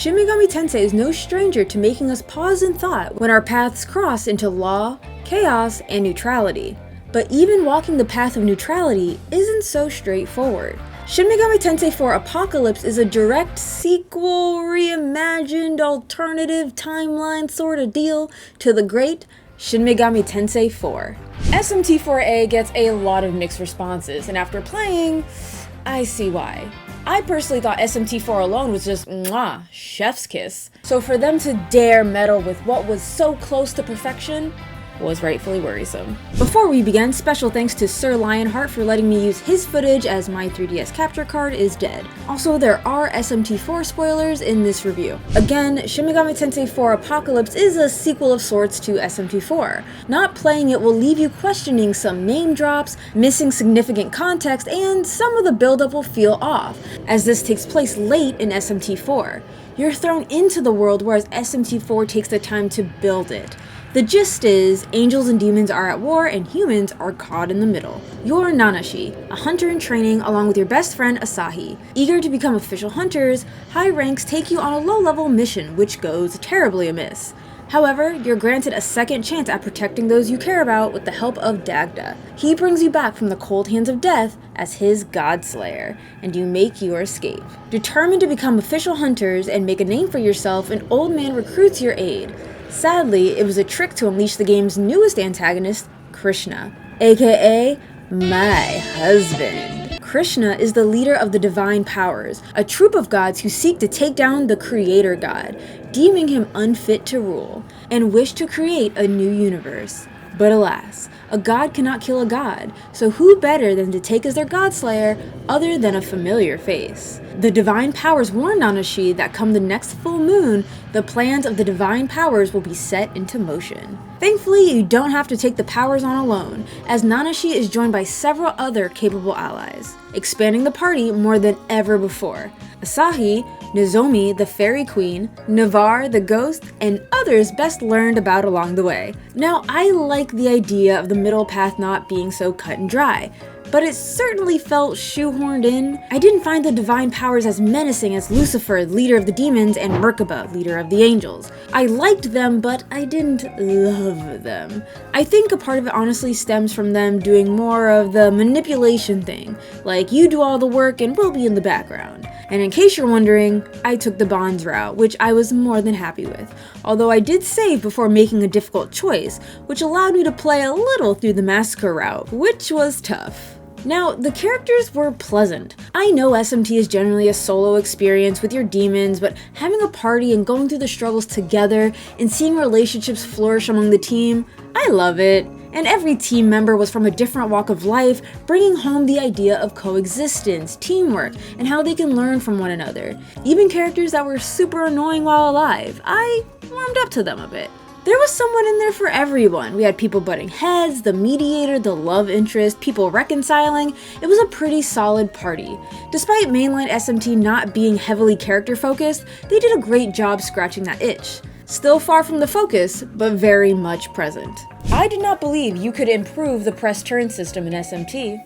Shin Megami Tensei is no stranger to making us pause in thought when our paths cross into law, chaos, and neutrality. But even walking the path of neutrality isn't so straightforward. Shin Megami Tensei IV Apocalypse is a direct sequel, reimagined, alternative timeline sort of deal to the great Shin Megami Tensei IV. SMT4A gets a lot of mixed responses, and after playing, I see why. I personally thought SMT4 alone was just mwah, chef's kiss. So for them to dare meddle with what was so close to perfection was rightfully worrisome. Before we begin, special thanks to Sir Lionheart for letting me use his footage as my 3DS capture card is dead. Also, there are SMT4 spoilers in this review. Again, Shin Megami Tensei IV Apocalypse is a sequel of sorts to SMT4. Not playing it will leave you questioning some name drops, missing significant context, and some of the buildup will feel off, as this takes place late in SMT4. You're thrown into the world, whereas SMT4 takes the time to build it. The gist is, angels and demons are at war and humans are caught in the middle. You're Nanashi, a hunter in training along with your best friend Asahi. Eager to become official hunters, high ranks take you on a low-level mission which goes terribly amiss. However, you're granted a second chance at protecting those you care about with the help of Dagda. He brings you back from the cold hands of death as his godslayer, and you make your escape. Determined to become official hunters and make a name for yourself, an old man recruits your aid. Sadly, it was a trick to unleash the game's newest antagonist, Krishna, aka my husband. Krishna is the leader of the Divine Powers, a troop of gods who seek to take down the Creator God, deeming him unfit to rule, and wish to create a new universe. But alas, a god cannot kill a god, so who better than to take as their godslayer other than a familiar face? The Divine Powers warn Nanashi that come the next full moon, the plans of the Divine Powers will be set into motion. Thankfully, you don't have to take the powers on alone, as Nanashi is joined by several other capable allies, expanding the party more than ever before. Asahi, Nozomi, the Fairy Queen, Navarre, the Ghost, and others best learned about along the way. Now, I like the idea of the middle path not being so cut and dry, but it certainly felt shoehorned in. I didn't find the Divine Powers as menacing as Lucifer, leader of the demons, and Merkaba, leader of the angels. I liked them, but I didn't love them. I think a part of it honestly stems from them doing more of the manipulation thing, like you do all the work and we'll be in the background. And in case you're wondering, I took the bonds route, which I was more than happy with, although I did save before making a difficult choice, which allowed me to play a little through the massacre route, which was tough. Now, the characters were pleasant. I know SMT is generally a solo experience with your demons, but having a party and going through the struggles together and seeing relationships flourish among the team, I love it. And every team member was from a different walk of life, bringing home the idea of coexistence, teamwork, and how they can learn from one another. Even characters that were super annoying while alive, I warmed up to them a bit. There was someone in there for everyone. We had people butting heads, the mediator, the love interest, people reconciling. It was a pretty solid party. Despite mainline SMT not being heavily character focused, they did a great job scratching that itch. Still far from the focus, but very much present. I did not believe you could improve the press turn system in SMT,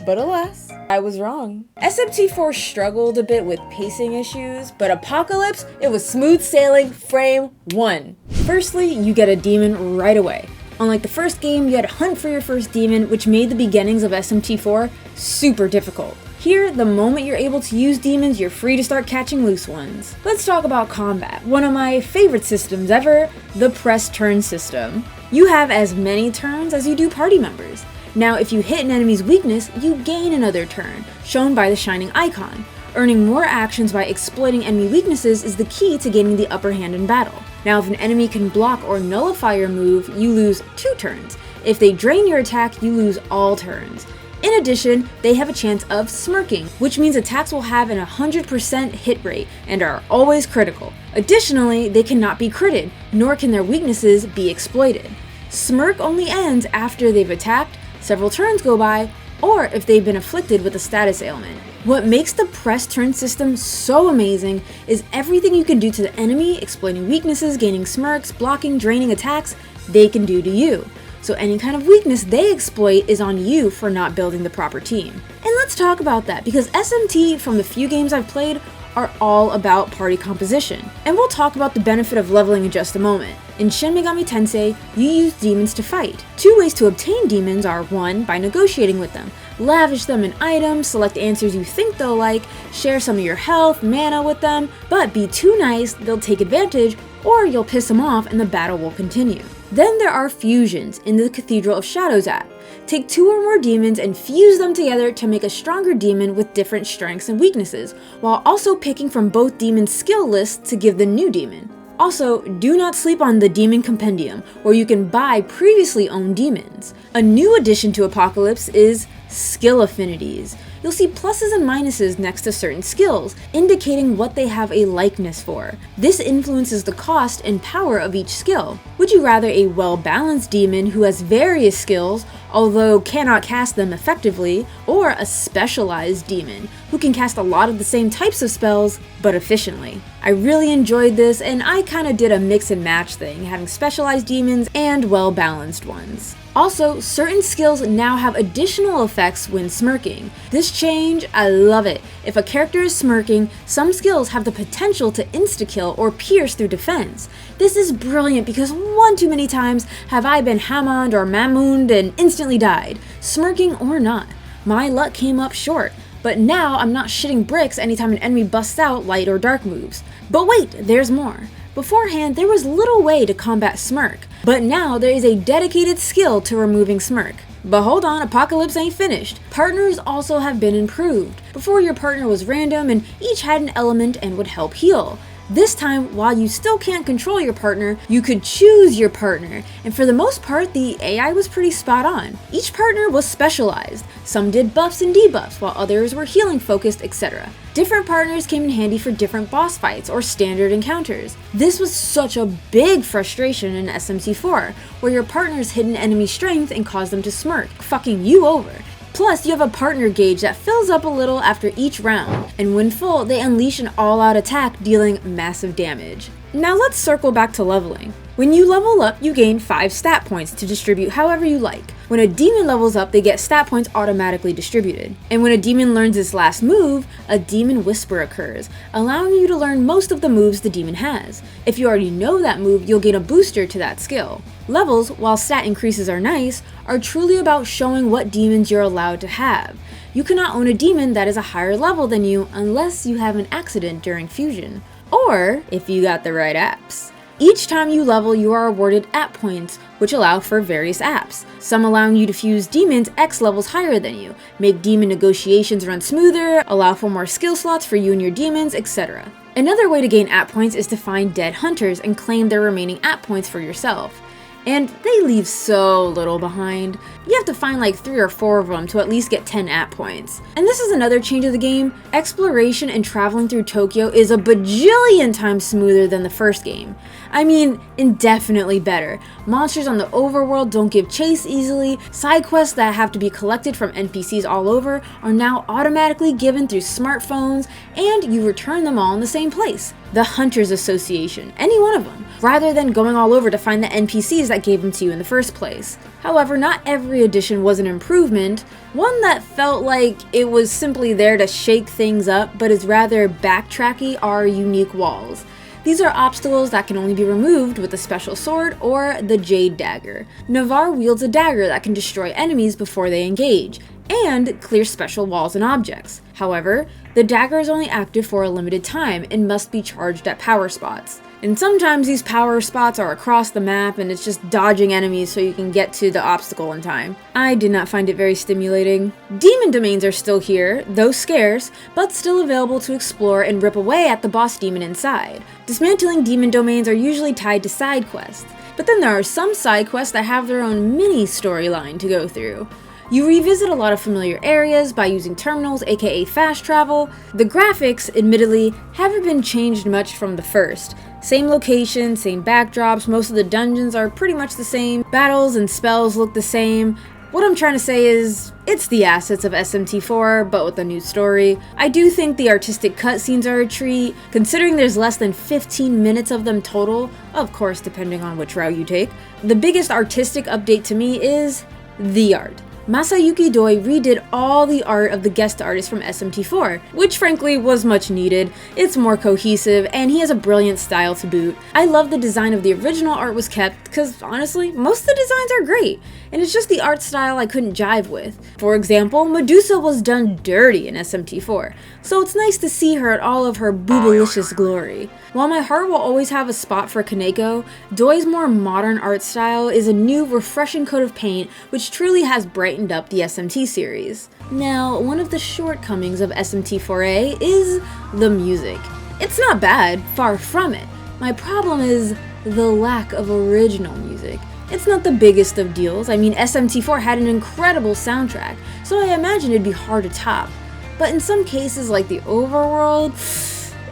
but alas, I was wrong. SMT4 struggled a bit with pacing issues, but Apocalypse, it was smooth sailing frame 1. Firstly, you get a demon right away. Unlike the first game, you had to hunt for your first demon, which made the beginnings of SMT4 super difficult. Here, the moment you're able to use demons, you're free to start catching loose ones. Let's talk about combat. One of my favorite systems ever, the press turn system. You have as many turns as you do party members. Now, if you hit an enemy's weakness, you gain another turn, shown by the shining icon. Earning more actions by exploiting enemy weaknesses is the key to gaining the upper hand in battle. Now, if an enemy can block or nullify your move, you lose 2 turns. If they drain your attack, you lose all turns. In addition, they have a chance of smirking, which means attacks will have an 100% hit rate and are always critical. Additionally, they cannot be critted, nor can their weaknesses be exploited. Smirk only ends after they've attacked, several turns go by, or if they've been afflicted with a status ailment. What makes the press turn system so amazing is everything you can do to the enemy, exploiting weaknesses, gaining smirks, blocking, draining attacks, they can do to you. So any kind of weakness they exploit is on you for not building the proper team. And let's talk about that, because SMT, from the few games I've played, are all about party composition, and we'll talk about the benefit of leveling in just a moment. In Shin Megami Tensei, you use demons to fight. 2 ways to obtain demons are 1. By negotiating with them. Lavish them in items, select answers you think they'll like, share some of your health, mana with them, but be too nice, they'll take advantage, or you'll piss them off and the battle will continue. Then there are fusions in the Cathedral of Shadows app. Take 2 or more demons and fuse them together to make a stronger demon with different strengths and weaknesses, while also picking from both demons' skill lists to give the new demon. Also, do not sleep on the Demon Compendium, where you can buy previously owned demons. A new addition to Apocalypse is skill affinities. You'll see pluses and minuses next to certain skills, indicating what they have a likeness for. This influences the cost and power of each skill. Would you rather a well-balanced demon who has various skills, although cannot cast them effectively, or a specialized demon who can cast a lot of the same types of spells, but efficiently? I really enjoyed this, and I kinda did a mix and match thing, having specialized demons and well-balanced ones. Also, certain skills now have additional effects when smirking. This change, I love it. If a character is smirking, some skills have the potential to insta-kill or pierce through defense. This is brilliant because one too many times have I been hammoned or mamooned and instantly died, smirking or not. My luck came up short, but now I'm not shitting bricks anytime an enemy busts out light or dark moves. But wait, there's more. Beforehand, there was little way to combat smirk, but now there is a dedicated skill to removing smirk. But hold on, Apocalypse ain't finished. Partners also have been improved. Before, your partner was random and each had an element and would help heal. This time, while you still can't control your partner, you could choose your partner, and for the most part, the AI was pretty spot on. Each partner was specialized. Some did buffs and debuffs, while others were healing focused, etc. Different partners came in handy for different boss fights or standard encounters. This was such a big frustration in SMT4, where your partner's hidden enemy strength and caused them to smirk, fucking you over. Plus, you have a partner gauge that fills up a little after each round, and when full, they unleash an all-out attack dealing massive damage. Now let's circle back to leveling. When you level up, you gain 5 stat points to distribute however you like. When a demon levels up, they get stat points automatically distributed. And when a demon learns its last move, a demon whisper occurs, allowing you to learn most of the moves the demon has. If you already know that move, you'll gain a booster to that skill. Levels, while stat increases are nice, are truly about showing what demons you're allowed to have. You cannot own a demon that is a higher level than you unless you have an accident during fusion, or if you got the right apps. Each time you level, you are awarded app points, which allow for various apps, some allowing you to fuse demons X levels higher than you, make demon negotiations run smoother, allow for more skill slots for you and your demons, etc. Another way to gain app points is to find dead hunters and claim their remaining app points for yourself. And they leave so little behind. You have to find like 3 or 4 of them to at least get 10 app points. And this is another change of the game. Exploration and traveling through Tokyo is a bajillion times smoother than the first game. I mean, indefinitely better. Monsters on the overworld don't give chase easily. Side quests that have to be collected from NPCs all over are now automatically given through smartphones, and you return them all in the same place. The Hunters Association, any one of them, rather than going all over to find the NPCs that gave them to you in the first place. However, not every addition was an improvement. One that felt like it was simply there to shake things up but is rather backtracky are unique walls. These are obstacles that can only be removed with a special sword or the Jade Dagger. Navarre wields a dagger that can destroy enemies before they engage, and clear special walls and objects. However, the dagger is only active for a limited time and must be charged at power spots. And sometimes these power spots are across the map and it's just dodging enemies so you can get to the obstacle in time. I did not find it very stimulating. Demon domains are still here, though scarce, but still available to explore and rip away at the boss demon inside. Dismantling demon domains are usually tied to side quests, but then there are some side quests that have their own mini storyline to go through. You revisit a lot of familiar areas by using terminals, aka fast travel. The graphics, admittedly, haven't been changed much from the first. Same location, same backdrops, most of the dungeons are pretty much the same, battles and spells look the same. What I'm trying to say is, it's the assets of SMT4, but with a new story. I do think the artistic cutscenes are a treat, considering there's less than 15 minutes of them total, of course depending on which route you take. The biggest artistic update to me is the art. Masayuki Doi redid all the art of the guest artist from SMT4, which frankly was much needed. It's more cohesive, and he has a brilliant style to boot. I love the design of the original art was kept, because honestly, most of the designs are great, and it's just the art style I couldn't jive with. For example, Medusa was done dirty in SMT4, so it's nice to see her at all of her boobalicious glory. While my heart will always have a spot for Kaneko, Doi's more modern art style is a new, refreshing coat of paint which truly has brightened up the SMT series. Now, one of the shortcomings of SMT4A is the music. It's not bad, far from it. My problem is the lack of original music. It's not the biggest of deals. I mean, SMT4 had an incredible soundtrack, so I imagine it'd be hard to top. But in some cases, like the overworld,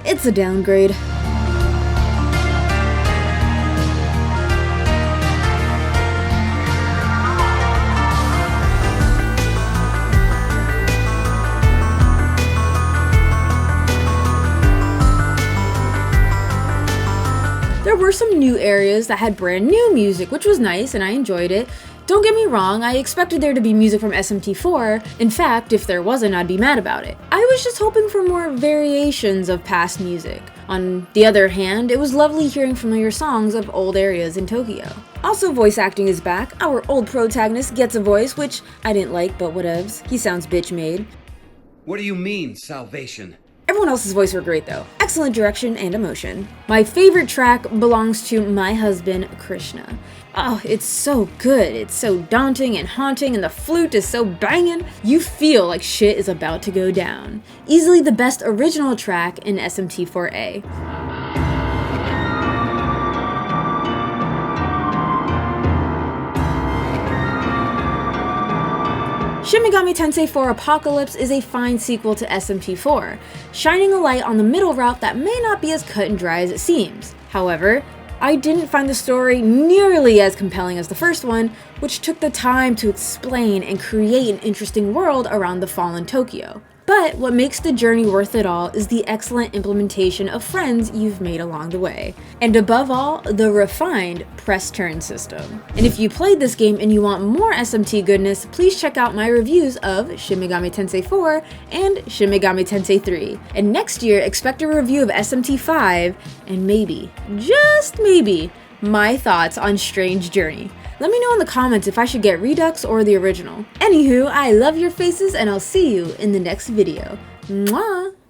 it's a downgrade. There were some new areas that had brand new music, which was nice and I enjoyed it. Don't get me wrong, I expected there to be music from SMT4. In fact, if there wasn't, I'd be mad about it. I was just hoping for more variations of past music. On the other hand, it was lovely hearing familiar songs of old areas in Tokyo. Also, voice acting is back. Our old protagonist gets a voice, which I didn't like, but whatevs. He sounds bitch-made. What do you mean, salvation? Everyone else's voice were great though. Excellent direction and emotion. My favorite track belongs to My Husband, Krishna. Oh, it's so good. It's so daunting and haunting, and the flute is so banging. You feel like shit is about to go down. Easily the best original track in SMT4A. Shin Megami Tensei IV Apocalypse is a fine sequel to SMT4, shining a light on the middle route that may not be as cut and dry as it seems. However, I didn't find the story nearly as compelling as the first one, which took the time to explain and create an interesting world around the fallen Tokyo. But what makes the journey worth it all is the excellent implementation of friends you've made along the way. And above all, the refined press turn system. And if you played this game and you want more SMT goodness, please check out my reviews of Shin Megami Tensei IV and Shin Megami Tensei III. And next year, expect a review of SMT V and maybe, just maybe, my thoughts on Strange Journey. Let me know in the comments if I should get Redux or the original. Anywho, I love your faces and I'll see you in the next video. Mwah!